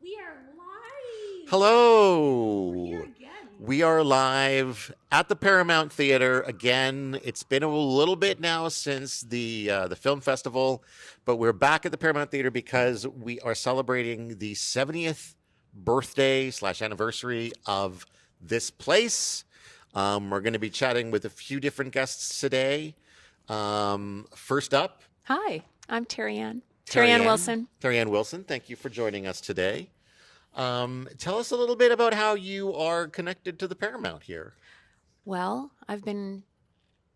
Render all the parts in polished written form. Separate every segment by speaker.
Speaker 1: We are live.
Speaker 2: Hello.
Speaker 1: We're here again.
Speaker 2: We are live at the Paramount Theatre again. It's been a little bit now since the film festival, but we're back at the Paramount Theatre because we are celebrating the 70th birthday / anniversary of this place. We're going to be chatting with a few different guests today. First up,
Speaker 3: Hi, I'm Terry Ann. Terry Ann Wilson.
Speaker 2: Terry Ann Wilson, thank you for joining us today. Tell us a little bit about how you are connected to the Paramount here.
Speaker 3: Well, I've been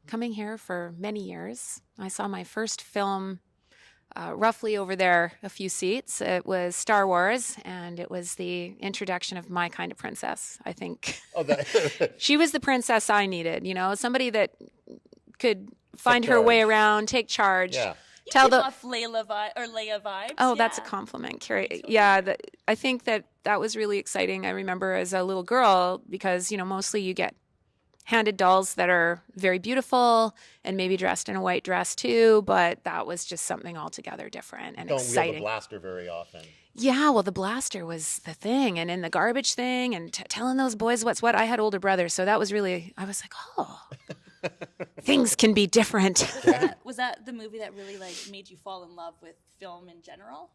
Speaker 3: coming here for many years. I saw my first film roughly over there, a few seats. It was Star Wars, and it was the introduction of my kind of princess, I think.
Speaker 2: Oh, that
Speaker 3: She was the princess I needed, somebody that could find her
Speaker 2: charge.
Speaker 3: way around, take charge.
Speaker 2: Yeah.
Speaker 1: You
Speaker 3: Tell
Speaker 1: give
Speaker 3: the
Speaker 1: off Leia vibes.
Speaker 3: Oh, that's a
Speaker 1: yeah.
Speaker 3: compliment, Carrie.
Speaker 1: Totally.
Speaker 3: Yeah, I think that was really exciting. I remember as a little girl because, mostly you get handed dolls that are very beautiful and maybe dressed in a white dress too, but that was just something altogether different and
Speaker 2: Don't
Speaker 3: exciting.
Speaker 2: wield a blaster very often.
Speaker 3: Yeah, well, the blaster was the thing, and in the garbage thing and telling those boys what's what. I had older brothers, so that was really, I was like, oh, things can be different.
Speaker 1: Was that the movie that really made you fall in love with film in general?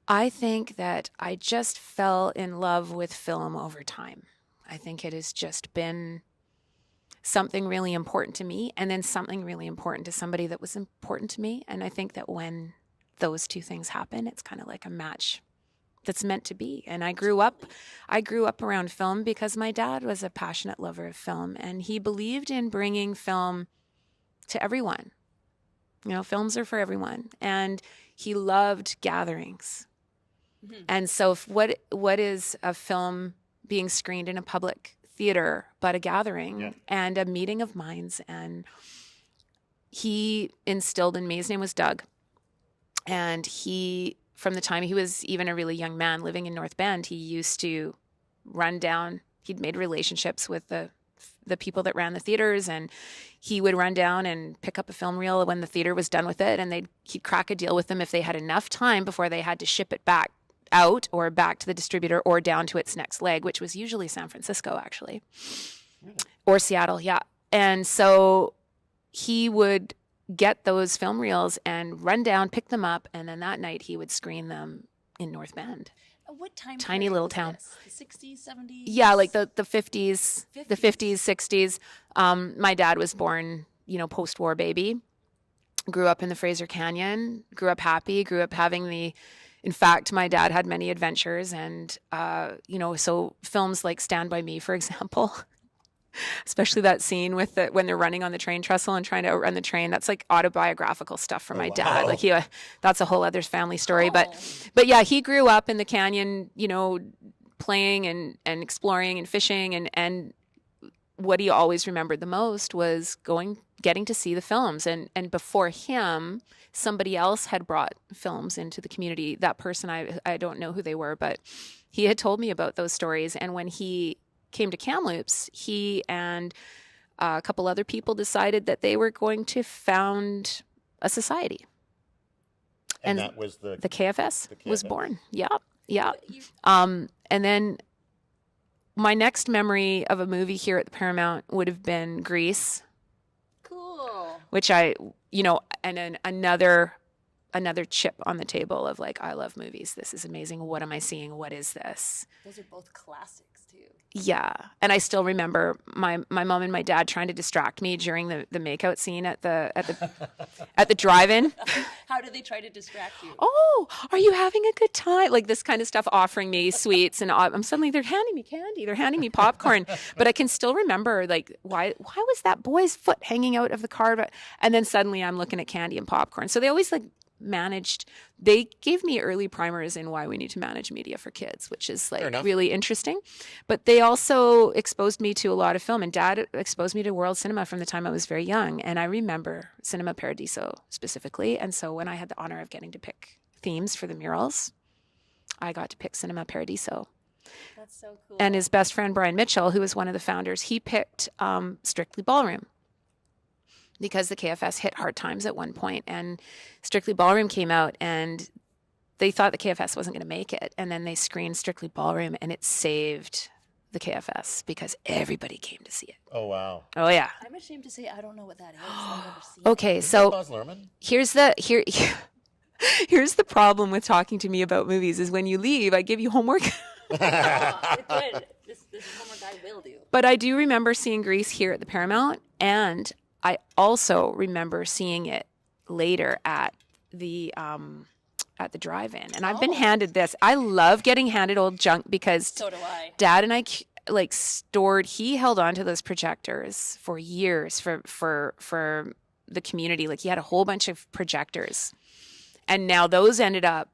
Speaker 3: I think that I just fell in love with film over time. I think it has just been something really important to me, and then something really important to somebody that was important to me. And I think that when those two things happen, it's kind of like a match that's meant to be. And I grew up around film because my dad was a passionate lover of film, and he believed in bringing film to everyone. Films are for everyone, and he loved gatherings. Mm-hmm. And so what is a film being screened in a public theater but a gathering and a meeting of minds? And he instilled in me, his name was Doug, and from the time he was even a really young man living in North Bend, he used to run down. He'd made relationships with the people that ran the theaters, and he would run down and pick up a film reel when the theater was done with it, and he'd crack a deal with them if they had enough time before they had to ship it back out or back to the distributor or down to its next leg, which was usually San Francisco, actually. Really? Or Seattle, yeah. And so he would get those film reels and run down, pick them up, and then that night he would screen them in North Bend.
Speaker 1: What time?
Speaker 3: Tiny little town.
Speaker 1: This? The 60s, 70s?
Speaker 3: Yeah, like the 50s, the 50s, 60s. My dad was born, post-war baby. Grew up in the Fraser Canyon. Grew up happy. Grew up having in fact, my dad had many adventures, and so films like Stand By Me, for example. Especially that scene with when they're running on the train trestle and trying to outrun the train. That's like autobiographical stuff for my dad. Like that's a whole other family story.
Speaker 1: Oh.
Speaker 3: But yeah, he grew up in the canyon, playing and exploring and fishing. And what he always remembered the most was getting to see the films. And before him, somebody else had brought films into the community. That person, I don't know who they were, but he had told me about those stories. And when he came to Kamloops, he and a couple other people decided that they were going to found a society.
Speaker 2: And that was the
Speaker 3: KFS was born. Yeah.
Speaker 1: You-
Speaker 3: And then my next memory of a movie here at the Paramount would have been Grease.
Speaker 1: Cool.
Speaker 3: Which and then another chip on the table of I love movies. This is amazing. What am I seeing? What is this?
Speaker 1: Those are both classics too.
Speaker 3: Yeah. And I still remember my mom and my dad trying to distract me during the makeout scene at the drive-in.
Speaker 1: How did they try to distract you?
Speaker 3: Oh, are you having a good time? Like this kind of stuff, offering me sweets, and I'm suddenly they're handing me candy, they're handing me popcorn. But I can still remember why was that boy's foot hanging out of the car? And then suddenly I'm looking at candy and popcorn. So they always they gave me early primers in why we need to manage media for kids, which is really interesting. But they also exposed me to a lot of film, and Dad exposed me to world cinema from the time I was very young. And I remember Cinema Paradiso specifically. And so when I had the honor of getting to pick themes for the murals, I got to pick Cinema Paradiso.
Speaker 1: That's so cool.
Speaker 3: And his best friend, Brian Mitchell, who was one of the founders, he picked Strictly Ballroom. Because the KFS hit hard times at one point, and Strictly Ballroom came out, and they thought the KFS wasn't going to make it. And then they screened Strictly Ballroom, and it saved the KFS because everybody came to see it.
Speaker 2: Oh, wow.
Speaker 3: Oh, yeah.
Speaker 1: I'm ashamed to say I don't know what that is. I've never seen
Speaker 3: Okay,
Speaker 1: it.
Speaker 3: so
Speaker 2: Baz Luhrmann?
Speaker 3: here's the problem with talking to me about movies is when you leave, I give you homework.
Speaker 1: It's good. This is homework I will do.
Speaker 3: But I do remember seeing Grease here at the Paramount, and I also remember seeing it later at the drive-in. And I've been handed this. I love getting handed old junk because
Speaker 1: So do I.
Speaker 3: Dad and I he held on to those projectors for years for the community. Like he had a whole bunch of projectors. And now those ended up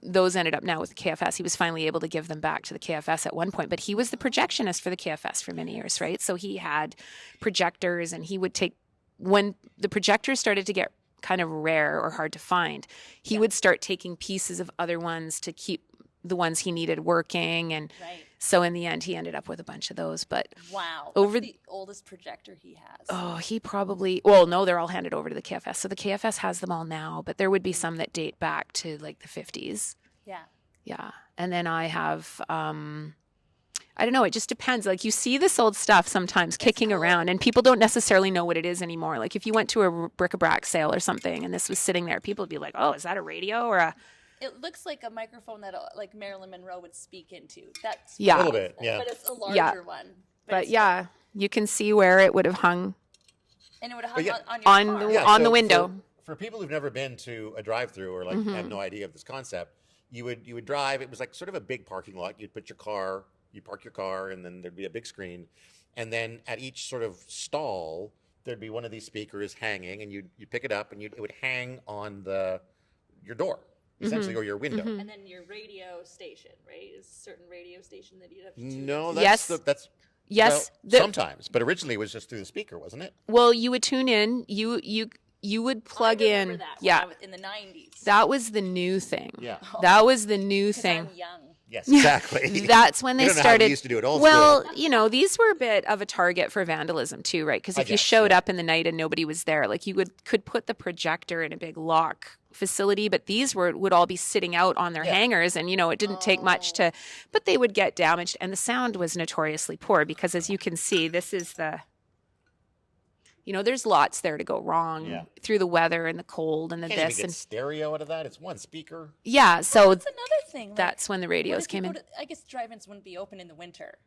Speaker 3: now with the KFS. He was finally able to give them back to the KFS at one point, but he was the projectionist for the KFS for many years, right? So he had projectors, and he would take, when the projectors started to get kind of rare or hard to find, he would start taking pieces of other ones to keep the ones he needed working. And so in the end, he ended up with a bunch of those. But
Speaker 1: wow,
Speaker 3: over
Speaker 1: what's the oldest projector he has?
Speaker 3: Oh, he probably, well, no, they're all handed over to the KFS. So the KFS has them all now, but there would be some that date back to like the 50s.
Speaker 1: Yeah.
Speaker 3: Yeah. And then I have, I don't know, it just depends. Like you see this old stuff sometimes kicking around, and people don't necessarily know what it is anymore. Like if you went to a bric-a-brac sale or something and this was sitting there, people would be like, oh, is that a radio or a...
Speaker 1: It looks like a microphone that like Marilyn Monroe would speak into. That's
Speaker 3: Yeah.
Speaker 2: A little bit, yeah.
Speaker 1: But it's a larger one.
Speaker 3: But
Speaker 1: it's
Speaker 3: yeah, you can see where it would have hung
Speaker 1: and it would have hung
Speaker 2: yeah,
Speaker 1: on your car.
Speaker 3: on the window.
Speaker 2: For people who've never been to a drive-through or like have no idea of this concept, you would drive. It was like sort of a big parking lot. You'd put your car, you park your car, and then there'd be a big screen, and then at each sort of stall there'd be one of these speakers hanging, and you'd pick it up, and it would hang on your door essentially, or your window.
Speaker 1: And then your radio station, right? Is a certain radio station that you'd have to tune
Speaker 2: No,
Speaker 1: into?
Speaker 2: that's
Speaker 3: Yes.
Speaker 2: well,
Speaker 3: the-
Speaker 2: sometimes, but originally it was just through the speaker, wasn't it?
Speaker 3: Well, you would tune in, you would plug
Speaker 1: I remember
Speaker 3: in.
Speaker 1: that when
Speaker 3: Yeah.
Speaker 1: I was in the 90s.
Speaker 3: That was the new thing.
Speaker 2: Yeah.
Speaker 3: That was the new
Speaker 1: 'Cause
Speaker 3: thing.
Speaker 1: I'm young.
Speaker 2: Yes, exactly.
Speaker 3: That's when
Speaker 2: We
Speaker 3: they
Speaker 2: don't know how we
Speaker 3: started.
Speaker 2: used to do it old
Speaker 3: well,
Speaker 2: school.
Speaker 3: you know, these were a bit of a target for vandalism too, right? Because
Speaker 2: I
Speaker 3: if you
Speaker 2: guess,
Speaker 3: showed
Speaker 2: yeah.
Speaker 3: up in the night and nobody was there, like you could put the projector in a big lock facility, but these would all be sitting out on their hangers, and you know, it didn't take much to, but they would get damaged, and the sound was notoriously poor because, as you can see, this is there's lots there to go wrong through the weather and the cold and the
Speaker 2: Can't even
Speaker 3: this
Speaker 2: get
Speaker 3: and
Speaker 2: stereo out of that. It's one speaker.
Speaker 3: yeah. So
Speaker 1: That's another thing. Like,
Speaker 3: that's when the
Speaker 1: what
Speaker 3: radios
Speaker 1: if you
Speaker 3: came in.
Speaker 1: go to- I guess drive-ins wouldn't be open in the winter.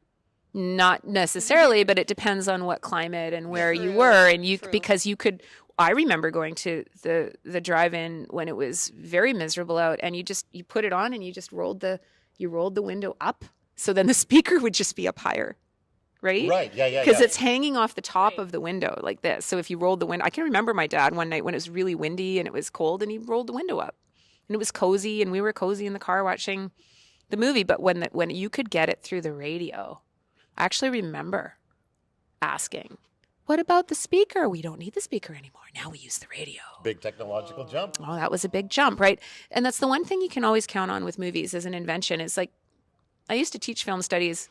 Speaker 3: Not necessarily, but it depends on what climate and where you
Speaker 1: True,
Speaker 3: were, and
Speaker 1: true.
Speaker 3: because you could. I remember going to the drive-in when it was very miserable out, and you put it on and you just rolled the window up, so then the speaker would just be up higher, right?
Speaker 2: Right. Yeah.
Speaker 3: Because it's hanging off the top of the window like this. So if you rolled the window, I can remember my dad one night when it was really windy and it was cold, and he rolled the window up, and it was cozy, and we were cozy in the car watching the movie. But when you could get it through the radio, I actually remember asking, "What about the speaker? We don't need the speaker anymore. Now we use the radio."
Speaker 2: Big technological jump.
Speaker 3: Oh, that was a big jump, right? And that's the one thing you can always count on with movies as an invention. Is like, I used to teach film studies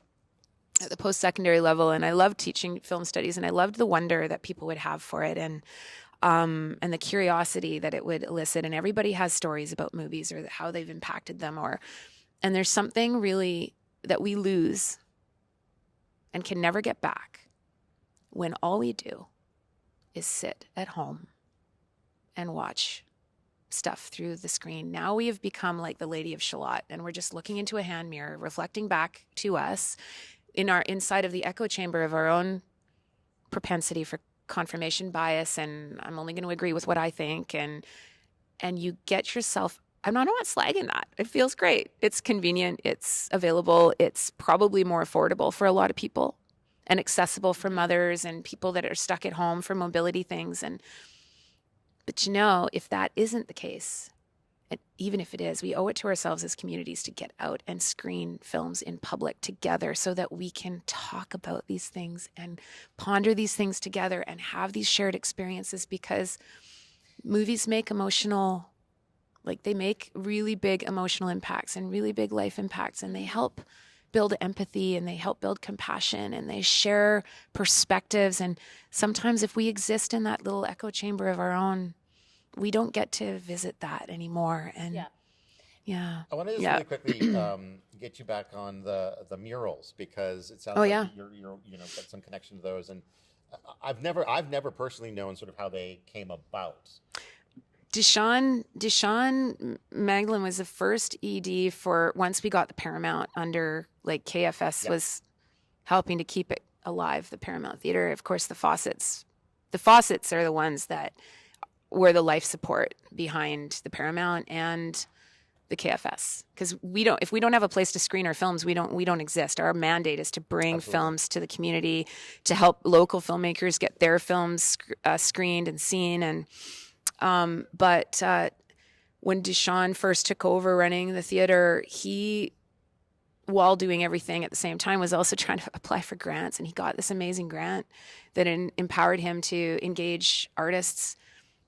Speaker 3: at the post-secondary level, and I loved teaching film studies, and I loved the wonder that people would have for it, and the curiosity that it would elicit. And everybody has stories about movies or how they've impacted them, and there's something really that we lose and can never get back when all we do is sit at home and watch stuff through the screen. Now we have become like the Lady of Shalott, and we're just looking into a hand mirror, reflecting back to us inside of the echo chamber of our own propensity for confirmation bias, and I'm only going to agree with what I think, and you get yourself. I'm not slagging that. It feels great. It's convenient. It's available. It's probably more affordable for a lot of people, and accessible for mothers and people that are stuck at home for mobility things. But if that isn't the case, and even if it is, we owe it to ourselves as communities to get out and screen films in public together so that we can talk about these things and ponder these things together and have these shared experiences, because movies make they make really big emotional impacts and really big life impacts, and they help build empathy, and they help build compassion, and they share perspectives. And sometimes if we exist in that little echo chamber of our own, we don't get to visit that anymore. And Yeah.
Speaker 2: I want to just
Speaker 3: Yeah.
Speaker 2: really quickly get you back on the murals, because it sounds
Speaker 3: Oh,
Speaker 2: like
Speaker 3: yeah.
Speaker 2: you're got some connection to those, and I've never personally known sort of how they came about.
Speaker 3: Deshaun Maglin was the first ED for, once we got the Paramount under, like, KFS was helping to keep it alive, the Paramount Theatre. Of course, the Fawcett's are the ones that were the life support behind the Paramount and the KFS. Because if we don't have a place to screen our films, we don't exist. Our mandate is to bring films to the community, to help local filmmakers get their films screened and seen. And but when Deshaun first took over running the theater, he, while doing everything at the same time, was also trying to apply for grants. And he got this amazing grant that empowered him to engage artists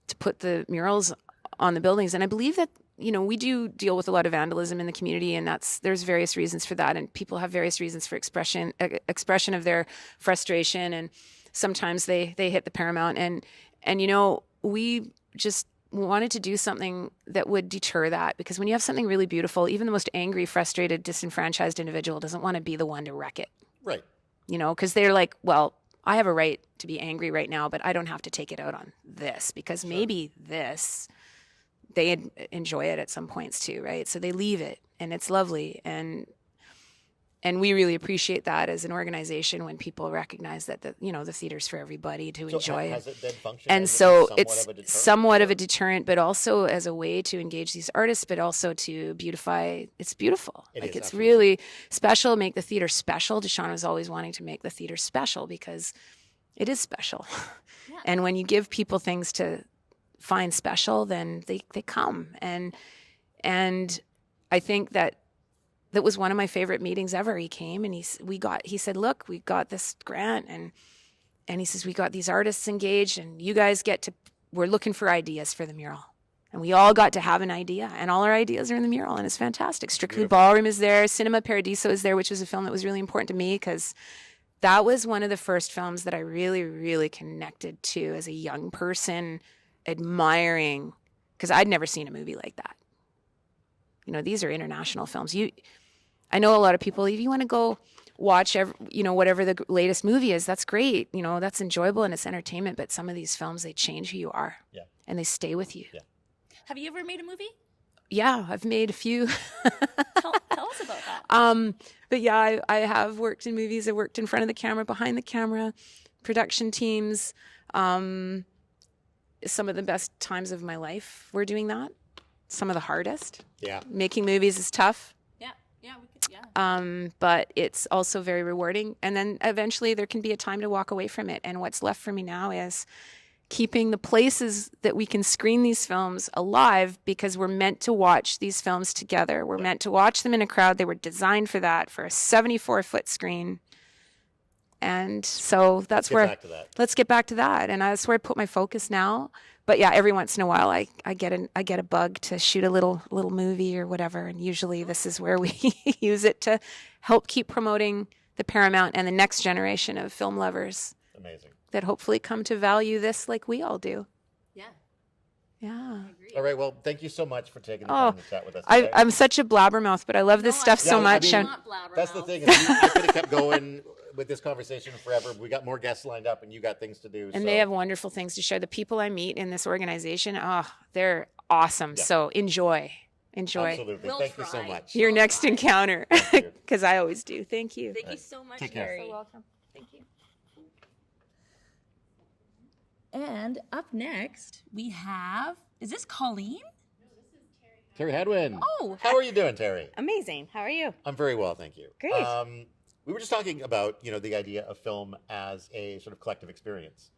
Speaker 3: to put the murals on the buildings. And I believe that, we do deal with a lot of vandalism in the community, and there's various reasons for that. And people have various reasons for expression of their frustration. And sometimes they hit the Paramount. And we just wanted to do something that would deter that, because when you have something really beautiful, even the most angry, frustrated, disenfranchised individual doesn't want to be the one to wreck it.
Speaker 2: Right.
Speaker 3: Because they're like, well, I have a right to be angry right now, but I don't have to take it out on this, because maybe this, they enjoy it at some points too, right? So they leave it, and it's lovely. And we really appreciate that as an organization, when people recognize that the theater's for everybody to enjoy.
Speaker 2: Has it been functioning?
Speaker 3: And so it's somewhat of a deterrent, but also as a way to engage these artists, but also to beautify. It's beautiful. It's really special. Make the theater special. Deshaun was always wanting to make the theater special, because it is special. Yeah. And when you give people things to find special, then they come. And I think that was one of my favorite meetings ever. He came and he said, look, we got this grant, and he says, we got these artists engaged, and you guys we're looking for ideas for the mural. And we all got to have an idea, and all our ideas are in the mural, and it's fantastic. Strictly Beautiful. Ballroom is there. Cinema Paradiso is there, which was a film that was really important to me, because that was one of the first films that I really, really connected to as a young person, admiring, because I'd never seen a movie like that. These are international films. I know a lot of people, if you want to go watch whatever the latest movie is, that's great. That's enjoyable and it's entertainment. But some of these films, they change who you are. Yeah. And they stay with you. Yeah.
Speaker 1: Have you ever made a movie?
Speaker 3: Yeah, I've made a few.
Speaker 1: tell us about that.
Speaker 3: But yeah, I have worked in movies. I worked in front of the camera, behind the camera, production teams. Some of the best times of my life were doing that. Some of the hardest. Yeah. Making movies is tough. But it's also very rewarding. And then eventually there can be a time to walk away from it. And what's left for me now is keeping the places that we can screen these films alive, because we're meant to watch these films together. We're meant to watch them in a crowd. They were designed for that, for a 74-foot screen. And so let's get back to that. And that's where I put my focus now. But yeah, every once in a while I get a bug to shoot a little movie or whatever. And usually this is where we use it to help keep promoting the Paramount and the next generation of film lovers.
Speaker 2: Amazing.
Speaker 3: That hopefully come to value this like we all do.
Speaker 1: Yeah.
Speaker 3: Yeah.
Speaker 2: All right. Well, thank you so much for taking the time to chat with us today.
Speaker 3: I'm such a blabbermouth, but I love this stuff so much.
Speaker 2: That's the thing. I could have kept going with this conversation forever. We got more guests lined up, and you got things to do.
Speaker 3: And they have wonderful things to share. The people I meet in this organization, they're awesome. Yeah. So enjoy.
Speaker 2: Absolutely. Thank you so much.
Speaker 3: Your next encounter, because I always do. Thank you.
Speaker 1: Thank you so much,
Speaker 2: Take care.
Speaker 1: Carrie.
Speaker 3: You're so welcome. Thank you.
Speaker 1: And up next, we have, is this Colleen?
Speaker 2: No, this is Terry Hadwin.
Speaker 1: Oh.
Speaker 2: How are you doing, Terry?
Speaker 4: Amazing. How are you?
Speaker 2: I'm very well, thank you.
Speaker 4: Great.
Speaker 2: We were just talking about, the idea of film as a sort of collective experience.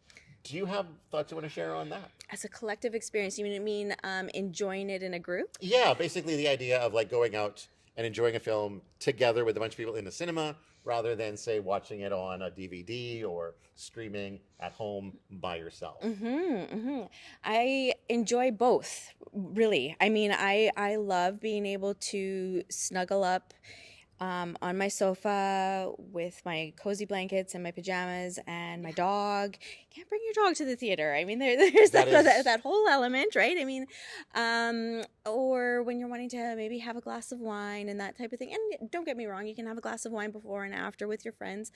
Speaker 2: Do you have thoughts you want to share on that?
Speaker 4: As a collective experience, you mean enjoying it in a group?
Speaker 2: Yeah, basically the idea of like going out and enjoying a film together with a bunch of people in the cinema, rather than, say, watching it on a DVD or streaming at home by yourself.
Speaker 4: I enjoy both, really. I mean, I love being able to snuggle up on my sofa with my cozy blankets and my pajamas and my dog. You can't bring your dog to the theater. I mean, there's that whole element, right? I mean, or when you're wanting to maybe have a glass of wine and that type of thing. And don't get me wrong, you can have a glass of wine before and after with your friends.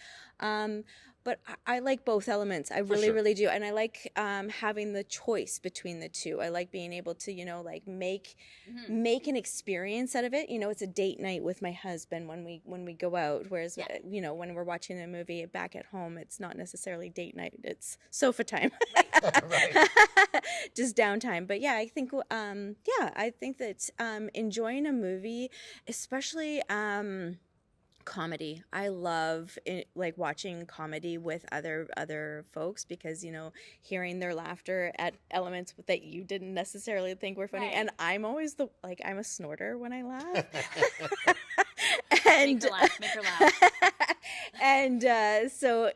Speaker 4: But I like both elements. I really, really do. And I like having the choice between the two. I like being able to, you know, like make an experience out of it. You know, it's a date night with my husband when we go out. Whereas, you know, when we're watching a movie back at home, it's not necessarily date night. It's sofa time. Right. Just downtime. But yeah, I think, I think that enjoying a movie, especially comedy. I love like watching comedy with other folks because, you know, hearing their laughter at elements that you didn't necessarily think were funny. Right. And I'm always I'm a snorter when I laugh. And
Speaker 1: make her laugh.
Speaker 4: And so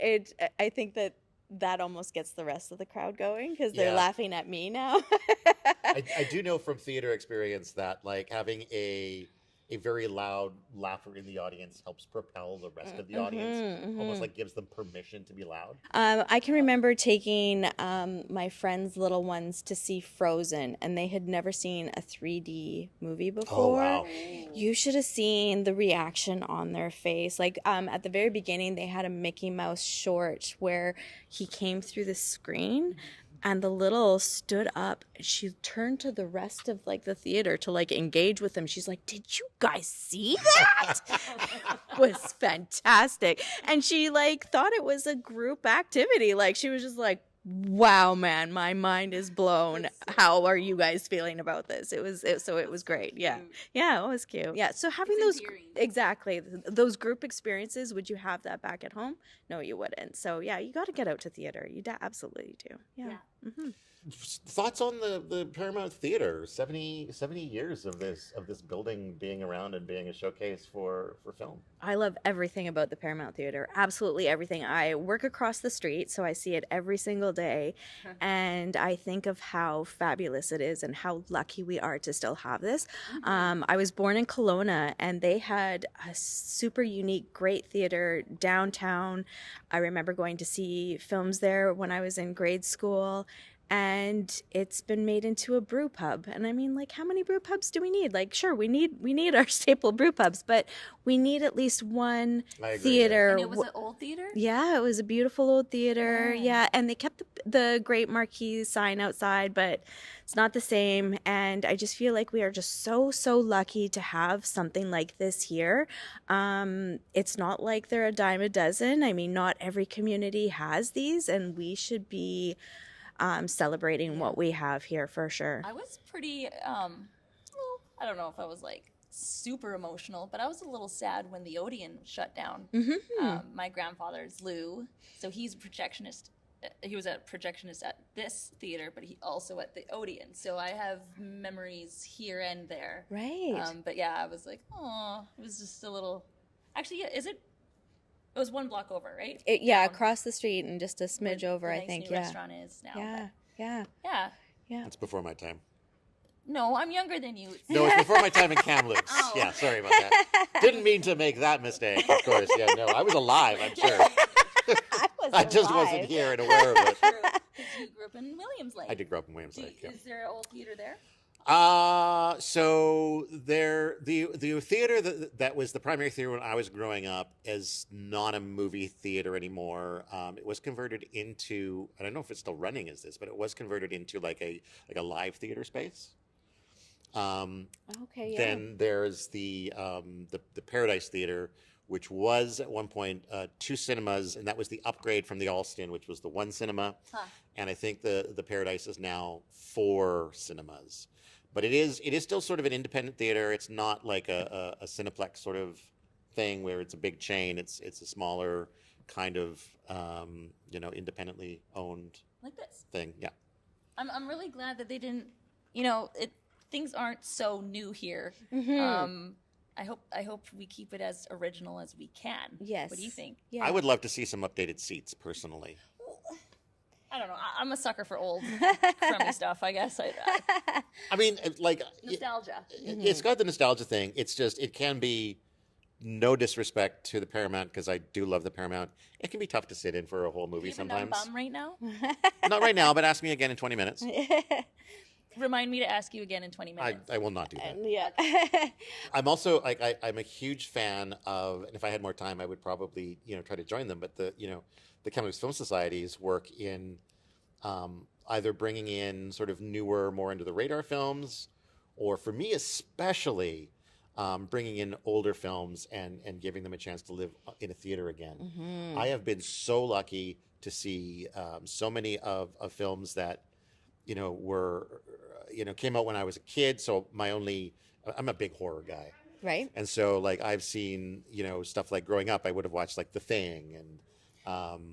Speaker 4: I think that almost gets the rest of the crowd going because they're laughing at me now.
Speaker 2: I do know from theater experience that like having a very loud laugher in the audience helps propel the rest of the audience, almost like gives them permission to be loud.
Speaker 4: I can remember taking my friends' little ones to see Frozen, and they had never seen a 3D movie before.
Speaker 2: Oh, wow.
Speaker 4: You should have seen the reaction on their face. Like at the very beginning, they had a Mickey Mouse short where he came through the screen. And the little stood up. She turned to the rest of like the theater to like engage with them. She's like, "Did you guys see that?" It was fantastic. And she like thought it was a group activity. Like she was just like, "Wow, man, my mind is blown. How are you guys feeling about this?" It was great. Yeah. Yeah, it was cute. Yeah. So having those group experiences, would you have that back at home? No, you wouldn't. So yeah, you got to get out to theater. You absolutely do. Yeah. Mm-hmm.
Speaker 2: Thoughts on the Paramount Theatre? 70 years of this building being around and being a showcase for film.
Speaker 4: I love everything about the Paramount Theatre. Absolutely everything. I work across the street, so I see it every single day. And I think of how fabulous it is and how lucky we are to still have this. I was born in Kelowna, and they had a super unique, great theater downtown. I remember going to see films there when I was in grade school. And it's been made into a brew pub. And I mean, like, how many brew pubs do we need? Like, sure, we need our staple brew pubs, but we need at least one theater.
Speaker 1: And it was an old theater?
Speaker 4: Yeah, it was a beautiful old theater. Yeah, and they kept the great marquee sign outside, but it's not the same. And I just feel like we are just so lucky to have something like this here. It's not like they're a dime a dozen. I mean, not every community has these, and we should be celebrating what we have here for sure.
Speaker 1: I was pretty, I don't know if I was like super emotional, but I was a little sad when the Odeon shut down. My grandfather's Lou, so he's a projectionist. He was a projectionist at this theater, but he also at the Odeon. So I have memories here and there.
Speaker 4: Right.
Speaker 1: But yeah, I was like, oh, it was just a little. Actually, yeah, It was one block over, right?
Speaker 4: Across the street and just a smidge over, I think.
Speaker 1: The restaurant is now.
Speaker 4: Yeah.
Speaker 2: It's before my time.
Speaker 1: No, I'm younger than you.
Speaker 2: No, it's before my time in Kamloops. Oh. Yeah, sorry about that. Didn't mean to make that mistake, of course. Yeah, no, I was alive, I'm sure. I just wasn't here and aware of it.
Speaker 1: You grew up in Williams Lake.
Speaker 2: I did grow up in Williams Lake.
Speaker 1: Is there an old theater there?
Speaker 2: So the theater that was the primary theater when I was growing up is not a movie theater anymore. It was converted into, I don't know if it's still running as this, but it was converted into like a live theater space. Then there's the Paradise Theater, which was at one point 2 cinemas, and that was the upgrade from the Alston, which was the 1 cinema. And I think the Paradise is now 4 cinemas. But it is still sort of an independent theater. It's not like a Cineplex sort of thing where it's a big chain. It's a smaller kind of independently owned
Speaker 1: like this
Speaker 2: thing. Yeah.
Speaker 1: I'm really glad that they didn't. Things aren't so new here. I hope we keep it as original as we can.
Speaker 4: Yes.
Speaker 1: What do you think?
Speaker 4: Yeah.
Speaker 2: I would love to see some updated seats personally.
Speaker 1: I don't know. I'm a sucker for old, crummy stuff, I guess.
Speaker 2: I mean, like
Speaker 1: nostalgia.
Speaker 2: It's got the nostalgia thing. It's just it can be no disrespect to the Paramount, because I do love the Paramount. It can be tough to sit in for a whole movie
Speaker 1: You have a
Speaker 2: sometimes.
Speaker 1: numb bum right now?
Speaker 2: Not right now, but ask me again in 20 minutes.
Speaker 1: Remind me to ask you again in 20 minutes.
Speaker 2: I will not do that.
Speaker 4: Yeah.
Speaker 2: I'm also I'm a huge fan of, and if I had more time, I would probably try to join them. But the Kamloops Film Society's work in either bringing in sort of newer, more under the radar films, or for me especially, bringing in older films and giving them a chance to live in a theater again.
Speaker 4: Mm-hmm.
Speaker 2: I have been so lucky to see so many of films that were came out when I was a kid. So I'm a big horror guy.
Speaker 4: Right.
Speaker 2: And so like I've seen, stuff like growing up, I would have watched like The Thing and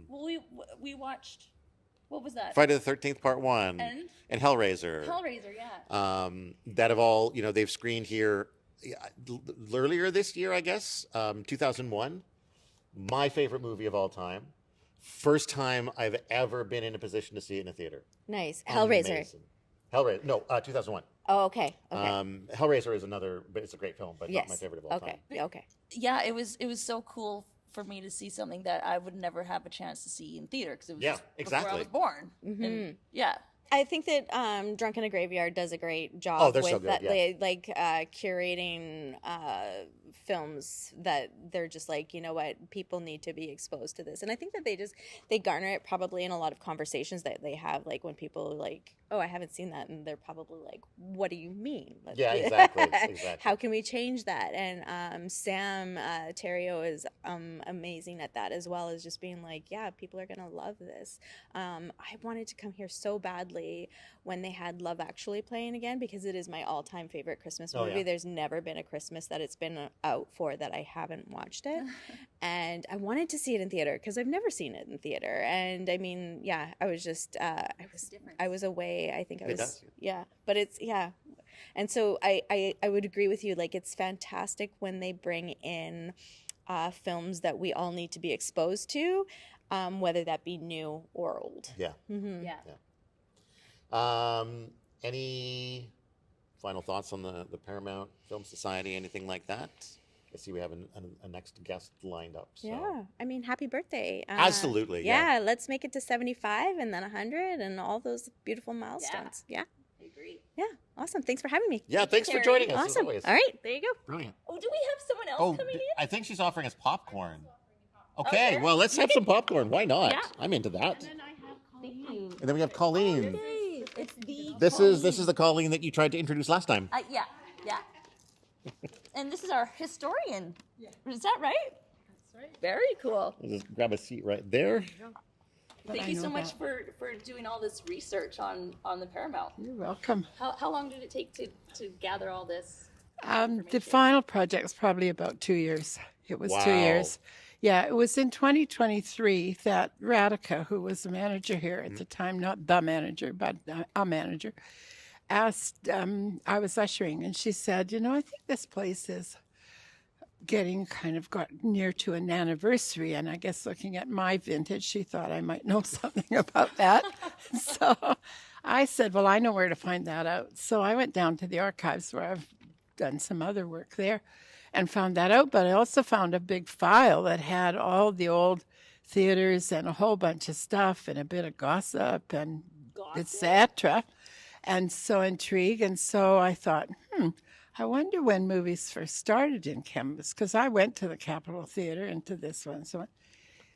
Speaker 1: Well, we watched, what was that?
Speaker 2: Friday the 13th Part 1
Speaker 1: And?
Speaker 2: Hellraiser.
Speaker 1: Hellraiser, yeah.
Speaker 2: That have all, they've screened here earlier this year, I guess, 2001. My favorite movie of all time. First time I've ever been in a position to see it in a theater.
Speaker 4: Nice. Hellraiser.
Speaker 2: Amazing. Hellraiser. No, 2001.
Speaker 4: Oh, okay. Okay.
Speaker 2: Hellraiser is but it's a great film, but
Speaker 4: yes.
Speaker 2: not my favorite of all
Speaker 4: Okay.
Speaker 2: time.
Speaker 4: Okay.
Speaker 1: Yeah, it was so cool for me to see something that I would never have a chance to see in theater, because it was just before I was born.
Speaker 4: Mm-hmm.
Speaker 1: And, yeah.
Speaker 4: I think that Drunk in a Graveyard does a great job
Speaker 2: Oh, they're
Speaker 4: with
Speaker 2: so good,
Speaker 4: that,
Speaker 2: yeah.
Speaker 4: curating films that they're just like, you know what, people need to be exposed to this. And I think that they garner it probably in a lot of conversations that they have, like when people like, oh, I haven't seen that, and they're probably like, what do you mean?
Speaker 2: Yeah, exactly.
Speaker 4: How can we change that? And Sam Terrio is amazing at that, as well as just being like, yeah, people are gonna love this. I wanted to come here so badly when they had Love Actually playing again, because it is my all-time favorite Christmas movie.
Speaker 2: Yeah.
Speaker 4: There's never been a Christmas that it's been out for that I haven't watched it. And I wanted to see it in theater because I've never seen it in theater. And I mean, yeah, I was just I was away. I think I was
Speaker 2: does.
Speaker 4: yeah, but it's yeah. And so I would agree with you, like it's fantastic when they bring in films that we all need to be exposed to, whether that be new or old.
Speaker 2: Yeah.
Speaker 4: Mm-hmm.
Speaker 1: Yeah.
Speaker 2: Any final thoughts on the Paramount Film Society, anything like that? I see we have a next guest lined up. So.
Speaker 4: Yeah, I mean, happy birthday.
Speaker 2: Absolutely,
Speaker 4: yeah. Let's make it to 75 and then 100 and all those beautiful milestones. Yeah.
Speaker 1: I agree.
Speaker 4: Yeah. Awesome. Thanks for having me.
Speaker 2: Yeah, thanks for joining us. As
Speaker 4: Awesome.
Speaker 2: always.
Speaker 4: All right. There you go.
Speaker 2: Brilliant.
Speaker 1: Oh, do we have someone else coming in?
Speaker 2: I think she's offering us popcorn. Okay,
Speaker 1: Okay.
Speaker 2: well, let's have some popcorn. Why not?
Speaker 1: Yeah.
Speaker 2: I'm into that.
Speaker 1: Thank you.
Speaker 2: And then we have Colleen.
Speaker 1: It's the
Speaker 2: This is the Colleen that you tried to introduce last time.
Speaker 1: yeah. And this is our historian. Yeah. Is that right? That's right. Very cool.
Speaker 2: We'll just grab a seat right there.
Speaker 1: Thank you so much for doing all this research on the Paramount.
Speaker 5: You're welcome.
Speaker 1: How long did it take to gather all this?
Speaker 5: The final project's probably about 2 years. It was 2 years. Yeah, it was in 2023 that Radhika, who was the manager here at the time, not the manager, but a manager, asked, I was ushering, and she said, I think this place is got near to an anniversary, and I guess looking at my vintage, she thought I might know something about that. So I said, well, I know where to find that out. So I went down to the archives where I've done some other work there and found that out, but I also found a big file that had all the old theaters and a whole bunch of stuff and a bit of gossip and etc. And so intrigued, and so I thought, I wonder when movies first started in Kamloops, because I went to the Capitol Theatre and to this one.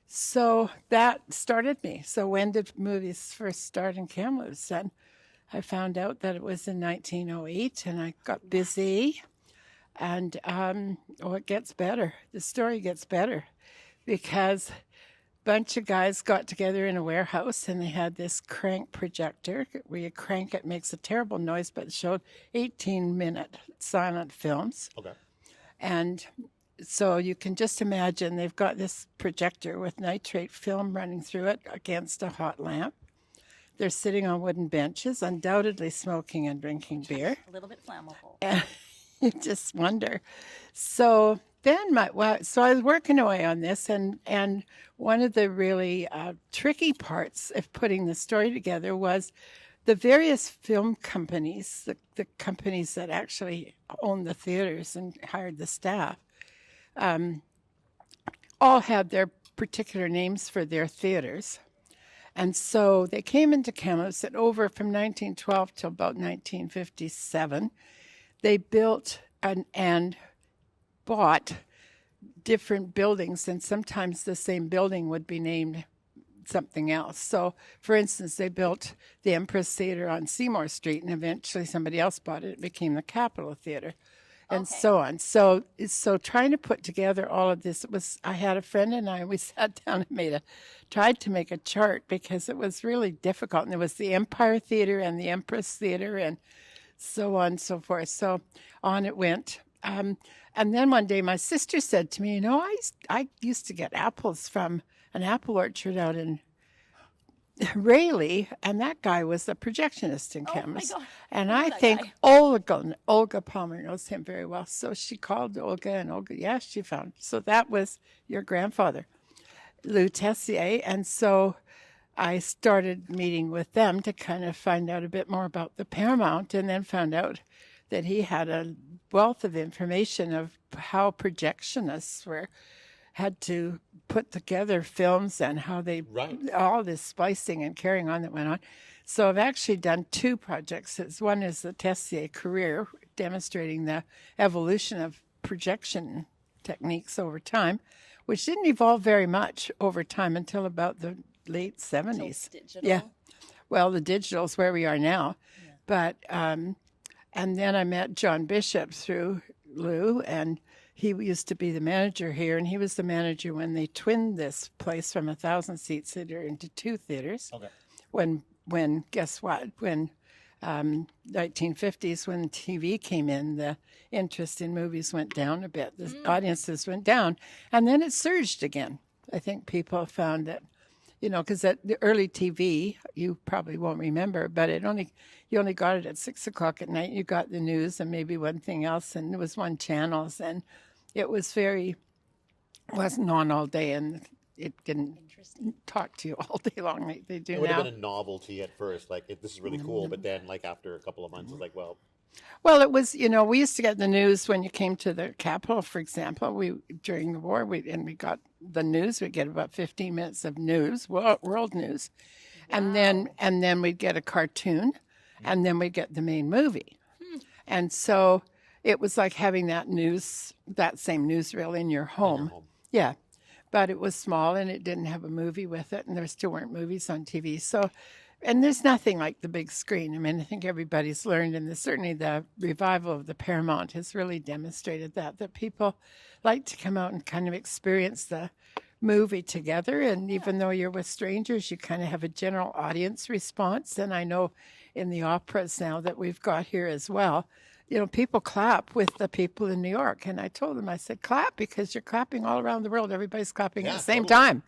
Speaker 5: So that started me. So when did movies first start in Kamloops? And I found out that it was in 1908, and I got busy. And it gets better. The story gets better, because bunch of guys got together in a warehouse, and they had this crank projector where you crank it, makes a terrible noise, but it showed 18-minute silent films.
Speaker 2: Okay.
Speaker 5: And so you can just imagine they've got this projector with nitrate film running through it against a hot lamp. They're sitting on wooden benches, undoubtedly smoking and drinking beer.
Speaker 1: A little bit flammable.
Speaker 5: And you just wonder. So then so I was working away on this, and one of the really tricky parts of putting the story together was the various film companies, the companies that actually owned the theaters and hired the staff, all had their particular names for their theaters. And so they came into Kamloops, and over from 1912 till about 1957, they built and bought different buildings, and sometimes the same building would be named something else. So, for instance, they built the Empress Theatre on Seymour Street, and eventually somebody else bought it. It became the Capitol Theatre, and so on. So trying to put together all of this, I had a friend and I, we sat down and tried to make a chart, because it was really difficult. And there was the Empire Theatre and the Empress Theatre and so on and so forth. So on it went. And then one day my sister said to me, I used to get apples from an apple orchard out in Rayleigh, and that guy was a projectionist in Kamloops. And I think Olga Palmer knows him very well. So she called Olga, and Olga, she found. So that was your grandfather, Lou Tessier. And so I started meeting with them to kind of find out a bit more about the Paramount, and then found out that he had a wealth of information of how projectionists had to put together films, and how they, all this splicing and carrying on that went on. So I've actually done two projects. One is the Tessier career, demonstrating the evolution of projection techniques over time, which didn't evolve very much over time until about the late 70s.
Speaker 1: Digital.
Speaker 5: Yeah. Well, the digital is where we are now. Yeah. But, and then I met John Bishop through Lou, and he used to be the manager here, and he was the manager when they twinned this place from 1,000-seat theater into 2 theaters. Okay. When guess what? When 1950s, when TV came in, the interest in movies went down a bit. The audiences went down, and then it surged again. I think people found that, because at the early TV, you probably won't remember, but you only got it at 6 o'clock at night. You got the news and maybe one thing else, and it was one channel, and it wasn't on all day, and it didn't talk to you all day long like they do now.
Speaker 2: It would have been a novelty at first, like, this is really cool, but then, like, after a couple of months, it's like, well,
Speaker 5: it was, we used to get the news when you came to the Capitol, for example. During the war, we got the news. We'd get about 15 minutes of news, world news, and then we'd get a cartoon, and then we'd get the main movie, and so it was like having that same newsreel in your home. Yeah, but it was small, and it didn't have a movie with it, and there still weren't movies on TV. So. And there's nothing like the big screen. I mean, I think everybody's learned, and certainly the revival of the Paramount has really demonstrated that people like to come out and kind of experience the movie together. And even though you're with strangers, you kind of have a general audience response. And I know in the operas now that we've got here as well, people clap with the people in New York. And I told them, I said, clap, because you're clapping all around the world. Everybody's clapping at the same time.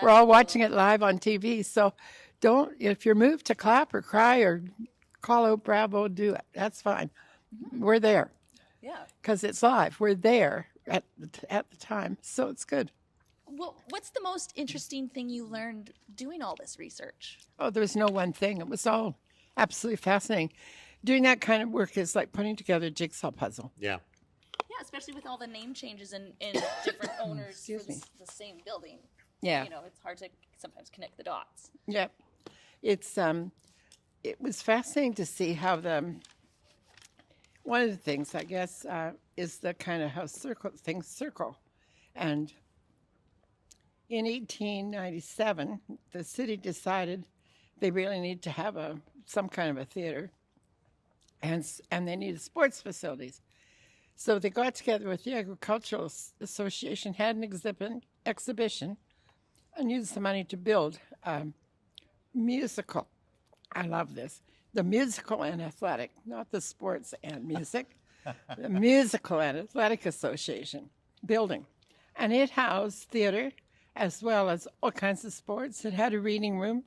Speaker 5: We're all watching it live on TV. So if you're moved to clap or cry or call out bravo, do it. That's fine. We're there. Yeah. Because it's live. We're there at the time. So it's good.
Speaker 1: Well, what's the most interesting thing you learned doing all this research?
Speaker 5: Oh, there's no one thing. It was all absolutely fascinating. Doing that kind of work is like putting together a jigsaw puzzle.
Speaker 2: Yeah.
Speaker 1: Yeah, especially with all the name changes and different owners for the same building.
Speaker 5: Yeah.
Speaker 1: It's hard to sometimes connect the dots.
Speaker 5: Yeah. It was fascinating to see how one of the things, I guess, is the kind of how things circle. And in 1897, the city decided they really need to have some kind of a theater, and they needed sports facilities. So they got together with the Agricultural Association, had an exhibition, and used the money to build musical. I love this. The Musical and Athletic, not the sports and music. The Musical and Athletic Association building. And it housed theater as well as all kinds of sports. It had a reading room.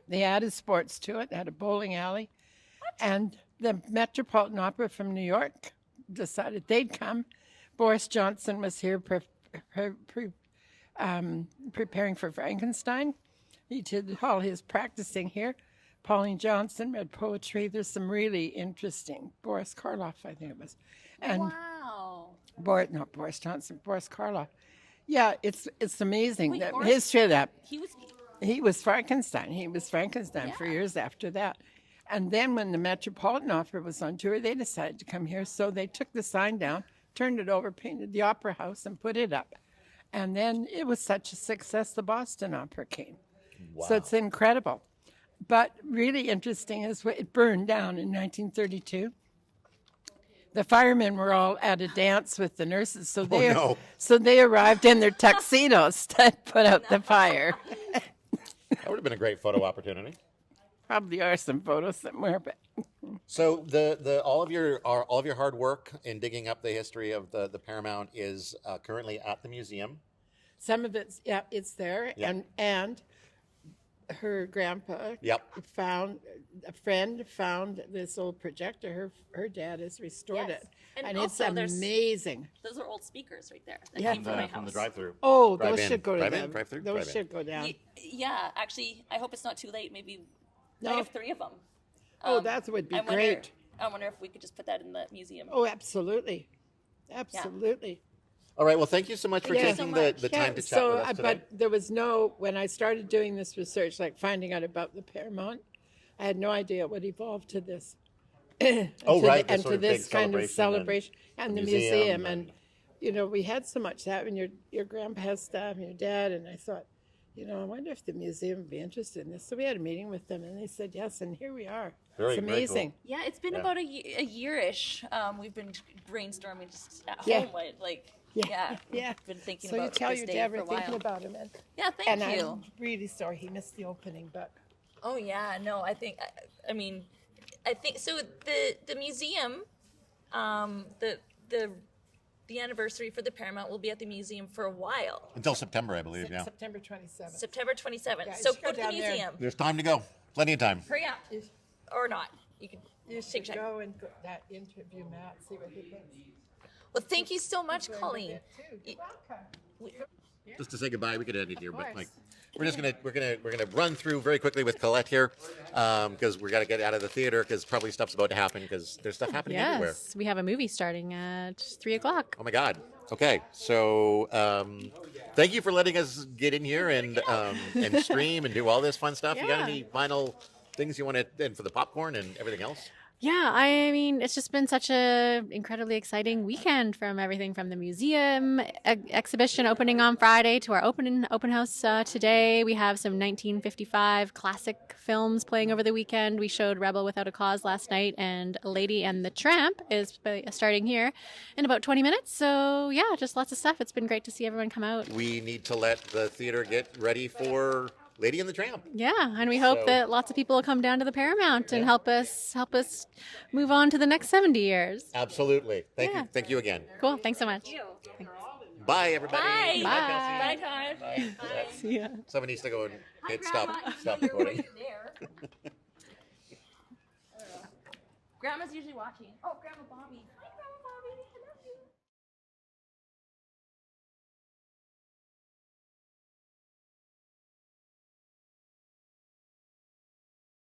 Speaker 5: They added sports to it. It had a bowling alley. What? And the Metropolitan Opera from New York decided they'd come. Boris Johnson was here preparing for Frankenstein. He did all his practicing here. Pauline Johnson read poetry. There's some really interesting, Boris Karloff, I think it was. And
Speaker 1: wow.
Speaker 5: not Boris Johnson, Boris Karloff. Yeah, it's amazing.
Speaker 1: Wait,
Speaker 5: The
Speaker 1: Boris-
Speaker 5: history of that.
Speaker 1: He was
Speaker 5: He was Frankenstein. He was Frankenstein for years after that. And then when the Metropolitan Opera was on tour, they decided to come here. So they took the sign down, turned it over, painted the Opera House, and put it up. And then it was such a success, the Boston Opera came.
Speaker 2: Wow.
Speaker 5: So it's incredible. But really interesting is it burned down in 1932. The firemen were all at a dance with the nurses, so they arrived in their tuxedos to put out the fire.
Speaker 2: That would have been a great photo opportunity.
Speaker 5: Probably are some photos somewhere, but
Speaker 2: So all of your hard work in digging up the history of the Paramount is currently at the museum.
Speaker 5: some of it's there,
Speaker 2: Yeah.
Speaker 5: and her grandpa
Speaker 2: Yep.
Speaker 5: found this old projector. Her dad has restored
Speaker 1: Yes.
Speaker 5: it,
Speaker 1: And
Speaker 5: and it's
Speaker 1: also there's-
Speaker 5: amazing.
Speaker 1: Those are old speakers right there that
Speaker 5: Yeah.
Speaker 1: came from my
Speaker 2: From the
Speaker 1: house.
Speaker 2: drive-through.
Speaker 5: Oh,
Speaker 2: Drive
Speaker 5: those
Speaker 2: in.
Speaker 5: should go to
Speaker 2: Drive in,
Speaker 5: them.
Speaker 2: drive through,
Speaker 5: Those
Speaker 2: drive in.
Speaker 5: should go down.
Speaker 1: Yeah, actually, I hope it's not too late. Maybe I
Speaker 5: No.
Speaker 1: have 3 of them.
Speaker 5: Oh, that would be
Speaker 1: I wonder-
Speaker 5: great.
Speaker 1: I wonder if we could just put that in the museum.
Speaker 5: Oh, absolutely, absolutely.
Speaker 2: All right. Well, thank you so much for
Speaker 5: Yeah.
Speaker 2: taking
Speaker 1: so
Speaker 2: the
Speaker 1: much.
Speaker 2: time to chat with us today.
Speaker 5: But there was when I started doing this research, like finding out about the Paramount, I had no idea what evolved to this.
Speaker 2: Oh, right, the
Speaker 5: And
Speaker 2: sort
Speaker 5: to
Speaker 2: of big
Speaker 5: this kind of celebration and the museum.
Speaker 2: and-
Speaker 5: And, we had so much that, and your grandpa has stuff, and your dad, and I thought, I wonder if the museum would be interested in this. So we had a meeting with them, and they said yes, and here we are.
Speaker 2: Very,
Speaker 5: it's
Speaker 2: very cool.
Speaker 5: amazing.
Speaker 1: Yeah, it's been
Speaker 2: Yeah.
Speaker 1: about a year-ish. We've been brainstorming just at
Speaker 5: Yeah.
Speaker 1: home.
Speaker 5: Yeah.
Speaker 1: We've been thinking
Speaker 5: So you
Speaker 1: about
Speaker 5: tell
Speaker 1: this
Speaker 5: your
Speaker 1: day
Speaker 5: dad
Speaker 1: for
Speaker 5: we're
Speaker 1: a while.
Speaker 5: thinking about him,
Speaker 1: Yeah, thank
Speaker 5: and
Speaker 1: you.
Speaker 5: I'm really sorry he missed the opening, but
Speaker 1: Oh yeah, no, I think so. The museum, the anniversary for the Paramount will be at the museum for a while,
Speaker 2: Until September, I believe. Yeah.
Speaker 5: September 27th.
Speaker 1: September 27th.
Speaker 5: Yeah,
Speaker 1: So
Speaker 5: just go
Speaker 1: go to the
Speaker 5: down there.
Speaker 1: museum.
Speaker 2: There's time to go. Plenty of time.
Speaker 1: Hurry up, or not. You can
Speaker 5: You
Speaker 1: take
Speaker 5: should
Speaker 1: time.
Speaker 5: go and that interview Matt, see what he thinks.
Speaker 1: Well, thank you so much, Colleen.
Speaker 5: You're welcome.
Speaker 2: Just to say goodbye, we could end it here, but
Speaker 5: course.
Speaker 2: we're gonna run through very quickly with Colette here, because we got to get out of the theater because probably stuff's about to happen because there's stuff happening everywhere.
Speaker 6: Yes, we have a movie starting at 3:00.
Speaker 2: Oh my God. Okay, so thank you for letting us get in here and stream and do all this fun stuff. You got
Speaker 6: Yeah.
Speaker 2: any final things you want to, and for the popcorn and everything else?
Speaker 6: Yeah, I mean, it's just been such a incredibly exciting weekend, from everything from the museum exhibition opening on Friday to our open house today. We have some 1955 classic films playing over the weekend. We showed Rebel Without a Cause last night, and Lady and the Tramp is starting here in about 20 minutes. So yeah, just lots of stuff. It's been great to see everyone come out.
Speaker 2: We need to let the theater get ready for Lady and the Tramp.
Speaker 6: Yeah, and we hope
Speaker 2: So-
Speaker 6: that lots of people will come down to the Paramount and help us move on to the next 70 years.
Speaker 2: Absolutely.
Speaker 6: Yeah.
Speaker 2: Thank you again.
Speaker 6: Cool. Thanks so much.
Speaker 2: Bye, everybody.
Speaker 1: Bye.
Speaker 6: Bye.
Speaker 1: Bye, Todd. Bye.
Speaker 6: See ya.
Speaker 2: Someone needs to go and hit
Speaker 1: Grandma.
Speaker 2: stop
Speaker 1: You're
Speaker 2: recording.
Speaker 1: there. Grandma's usually watching. Oh, Grandma Bobby.